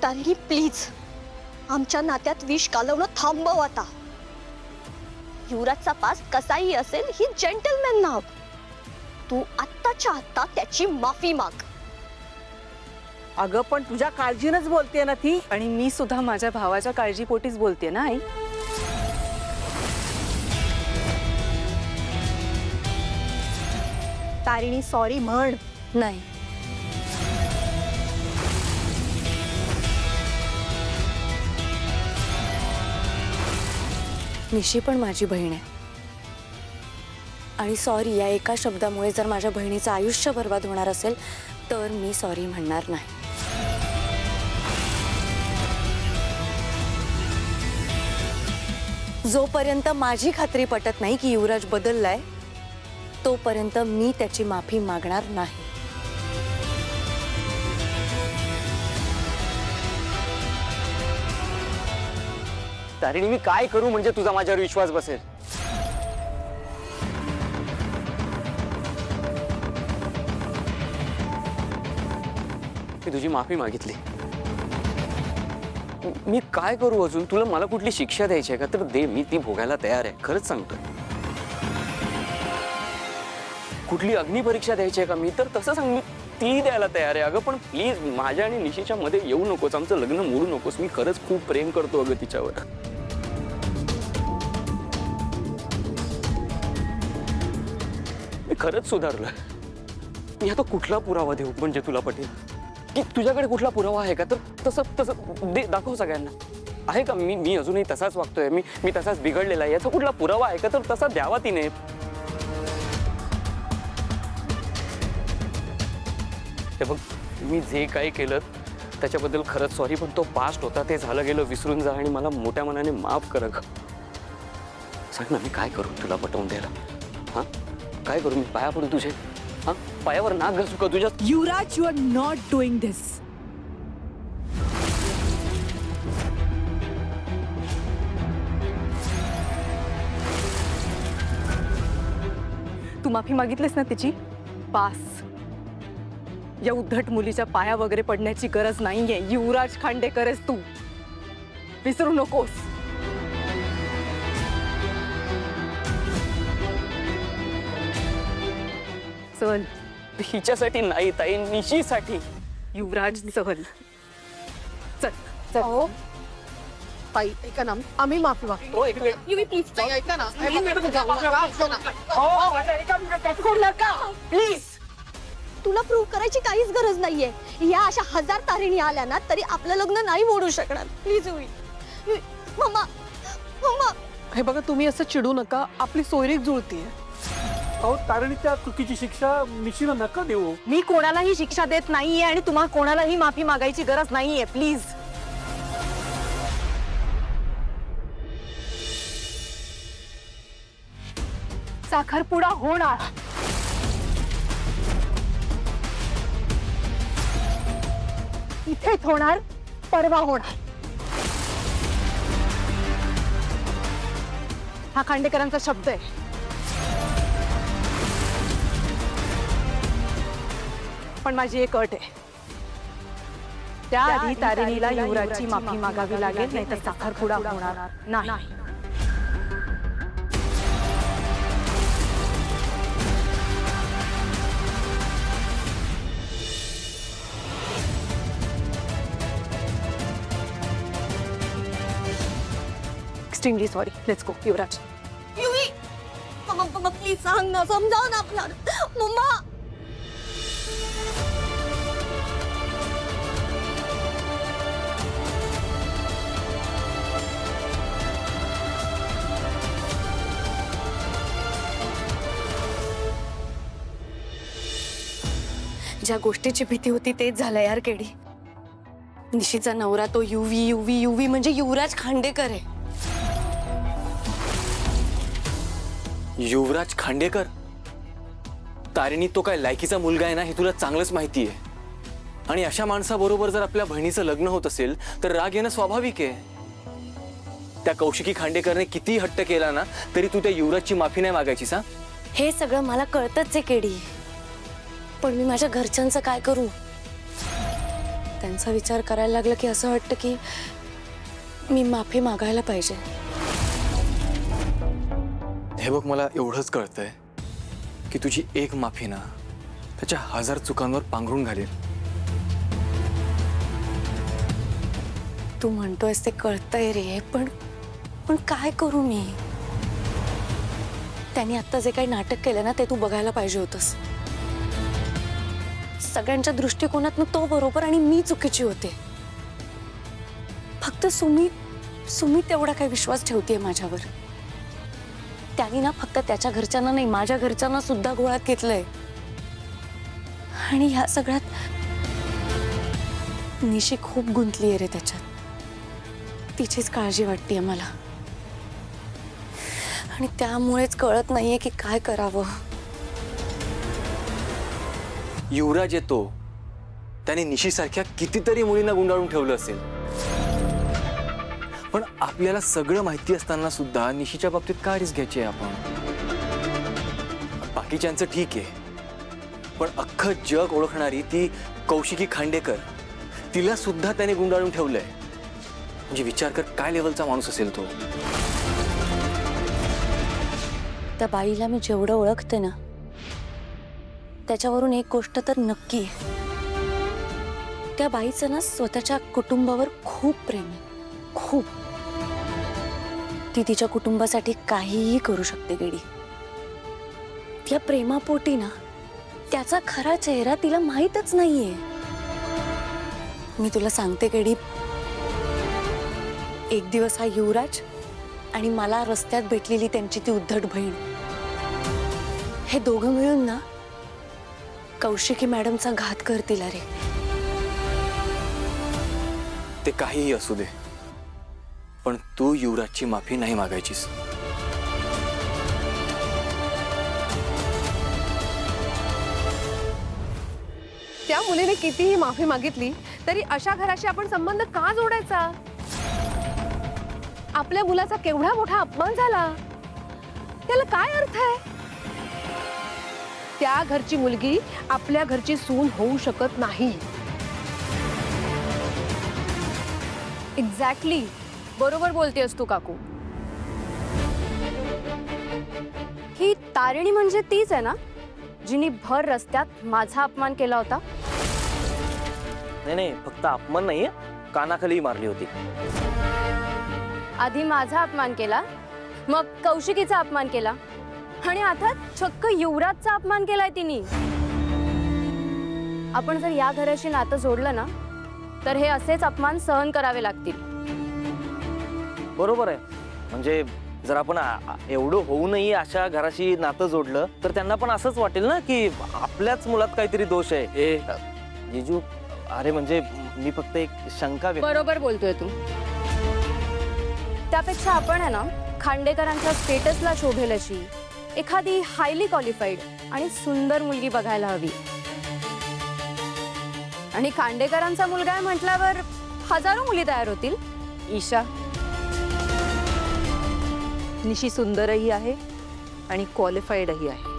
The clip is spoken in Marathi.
तारिणी प्लीज आमच्या नात्यात विष कालवणं थांबव आता. युवराजचा पास्ट कसाही असेल ही जेंटलमॅन नाव. तू आत्ताच्या आत्ता त्याची माफी माग. अगं पण तुझ्या काळजीनच बोलतेय ना ती. आणि मी सुद्धा माझ्या भावाच्या काळजीपोटीच बोलते ना आई. तारिणी सॉरी म्हण. नाही, निशी पण माझी बहीण आहे आणि सॉरी या एका शब्दामुळे जर माझ्या बहिणीचं आयुष्य बर्बाद होणार असेल तर मी सॉरी म्हणणार नाही. जोपर्यंत माझी खात्री पटत नाही की युवराज बदललाय तोपर्यंत मी त्याची माफी मागणार नाही. तारिणी मी काय करू म्हणजे तुझा माझ्यावर विश्वास बसेल? मी तुझी माफी मागितली. मी काय करू अजून? तुला मला कुठली शिक्षा द्यायची आहे का तर दे, मी ती भोगायला तयार आहे. खरंच सांगतोय. कुठली अग्निपरीक्षा द्यायची आहे का मी तर तसं सांग, मी ती द्यायला तयार आहे. अगं पण प्लीज माझ्या आणि निशीच्या मध्ये येऊ नकोस. आमचं लग्न मोडू नकोस. मी खरंच खूप प्रेम करतो अगं तिच्यावर. मी खरंच सुधारलोय. मी आता कुठला पुरावा देऊ म्हणजे तुला पटेल? की तुझ्याकडे कुठला पुरावा आहे का? तर तसं तसं दे, दाखव सगळ्यांना. आहे का मी अजूनही तसाच वागतोय? मी तसाच बिघडलेला आहे याचा कुठला पुरावा आहे का? तर तसा द्यावा तिने. हे बघ, मी जे काही केलं त्याच्याबद्दल खरंच सॉरी, पण तो पास्ट होता, ते झालं गेलं, विसरून जा आणि मला मोठ्या मनाने माफ कर. सांग ना मी काय करू तुला पटवून द्यायला? हा काय करू? मी पाया पडू तुझे? हा पायावर नाक घासू का तुझ्या? युवराज, यू आर नॉट डुईंग दिस. तू माफी मागितलीस ना तिची? पास. या उद्धट मुलीच्या पाया वगैरे पडण्याची गरज नाहीये. युवराज खांडेकर आहेस तू, विसरू नकोस. चल. हिच्यासाठी नाही ताई, निशीसाठी. युवराज चल चल चल. हो ताई ऐका ना, आम्ही माफी मागतो. हो, एक वेळ. ताई ऐका ना. प्लीज तुला प्रूव्ह करायची काहीच गरज नाहीये. या अशा 1000 तारिणी आल्या ना तरी आपलं लग्न नाही मोडू शकणार. प्लीज मम्मा मम्मा. हे बघा, तुम्ही असं चिडू नका. आपली सोयरीक जुळतीये. अहो तारिणीच्या चुकीची शिक्षा निशीला नका देऊ. मी कोणालाही शिक्षा देत नाहीये आणि तुम्हा कोणालाही माफी मागायची गरज नाहीये. प्लीज. साखरपुडा होणार. इथेच होणार, परवा होणार. हा खांडेकरांचा शब्द आहे. पण माझी एक अट आहे. त्याआधी तारिणीला युवराजची माफी मागावी लागेल, नाही तर साखरपुडा होणार नाही. Extremely sorry. Let's go. Yuvraj. Yuvi मम्मा प्लीज सांग ना, समजाव ना आपल्याला. मम्मा ज्या गोष्टीची भीती होती तेच झालं यार केडी. निशीचा नवरा तो युवी युवी युवी म्हणजे युवराज खांडेकर आहे. युवराज खांडेकर? तारिणी तो काय लायकीचा मुलगा आहे ना हे तुला चांगलंच माहिती आहे. आणि अशा माणसाबरोबर जर आपल्या बहिणीचं लग्न होत असेल तर राग येणं स्वाभाविक आहे. त्या कौशिकी खांडेकरने किती हट्ट केला ना तरी तू त्या युवराजची माफी नाही मागायची सा? हे सगळं मला कळतच आहे केडी, पण मी माझ्या घरच्यांचं काय करू? त्यांचा विचार करायला लागला की असं वाटतं की मी माफी मागायला पाहिजे. हे बघ, मला एवढंच कळतंय की तुझी एक माफी ना त्याच्या 1000 चुकांवर पांघरून घालेल. तू म्हणतोयस ते कळतंय रे, पण काय करू मी? त्यांनी आता जे काही नाटक केलं ना ते तू बघायला पाहिजे होतंस. सगळ्यांच्या दृष्टिकोनातून तो बरोबर आणि मी चुकीची होते. फक्त सुमी तेवढा काही विश्वास ठेवतेय माझ्यावर. त्यांनी ना फक्त त्याच्या घरच्यांना नाही, माझ्या घरच्यांना सुद्धा गोळ्यात घेतलंय. आणि ह्या सगळ्यात निशी खूप गुंतलीये रे त्याच्यात. तिचीच काळजी वाटतेय मला आणि त्यामुळेच कळत नाहीये की काय करावं. युवराज येतो त्याने निशीसारख्या कितीतरी मुलींना गुंडाळून ठेवलं असेल, पण आपल्याला सगळं माहिती असताना सुद्धा निशीच्या बाबतीत काय रिस्क घ्यायची आहे आपण? बाकीच्यांचं ठीक आहे, पण अख्खं जग ओळखणारी ती कौशिकी खांडेकर, तिला सुद्धा त्याने गुंडाळून ठेवलंय. म्हणजे विचार कर काय लेवलचा माणूस असेल तो. त्या बाईला मी जेवढं ओळखते ना त्याच्यावरून एक गोष्ट तर नक्की आहे, त्या बाईचं ना स्वतःच्या कुटुंबावर खूप प्रेम आहे, खूप. ती तिच्या कुटुंबासाठी काहीही करू शकते गेडी. त्या प्रेमापोटी ना त्याचा खरा चेहरा तिला माहीतच नाहीये. मी तुला सांगते गेडी, एक दिवस हा युवराज आणि मला रस्त्यात भेटलेली त्यांची ती उद्धट बहीण, हे दोघं मिळून ना कौशिकी मॅडमचा घात करतील. अरे ते काहीही असू दे, पण तू युवराजची माफी नाही मागायचीस. त्या मुलीने कितीही माफी मागितली तरी अशा घराशी आपण संबंध का जोडायचा? आपल्या मुलाचा केवढा मोठा अपमान झाला, त्याला काय अर्थ आहे? त्या घरची मुलगी आपल्या घरची सून होऊ शकत नाही. एक्झॅक्टली, बरोबर बोलतेस तू काकू. ही तारिणी म्हणजे तीच आहे ना जिने भर रस्त्यात माझा अपमान केला होता? नाही, फक्त अपमान नाहीये, कानाखाली मारली होती. आधी माझा अपमान केला, मग कौशिकीचा अपमान केला आणि आता चक्क युवराजचा अपमान केलाय तिने. आपण जर या घराशी नातं जोडलं ना तर हे असेच अपमान सहन करावे लागतील. बरोबर आहे. म्हणजे जर आपण एवढं होऊ नये अशा घराशी नातं जोडलं तर त्यांना पण असंच वाटेल ना की आपल्याच मुलात काहीतरी दोष आहे. जिजू, अरे म्हणजे मी फक्त एक शंका बरोबर बोलतोय तू. त्यापेक्षा आपण आहे ना खांडेकरांच्या स्टेटसला शोभेल अशी एखादी हायली क्वालिफाईड आणि सुंदर मुलगी बघायला हवी. आणि खांडेकरांचा मुलगा आहे म्हटल्यावर हजारो मुली तयार होतील. ईशा, निशी सुंदरही आहे आणि क्वालिफाईडही आहे.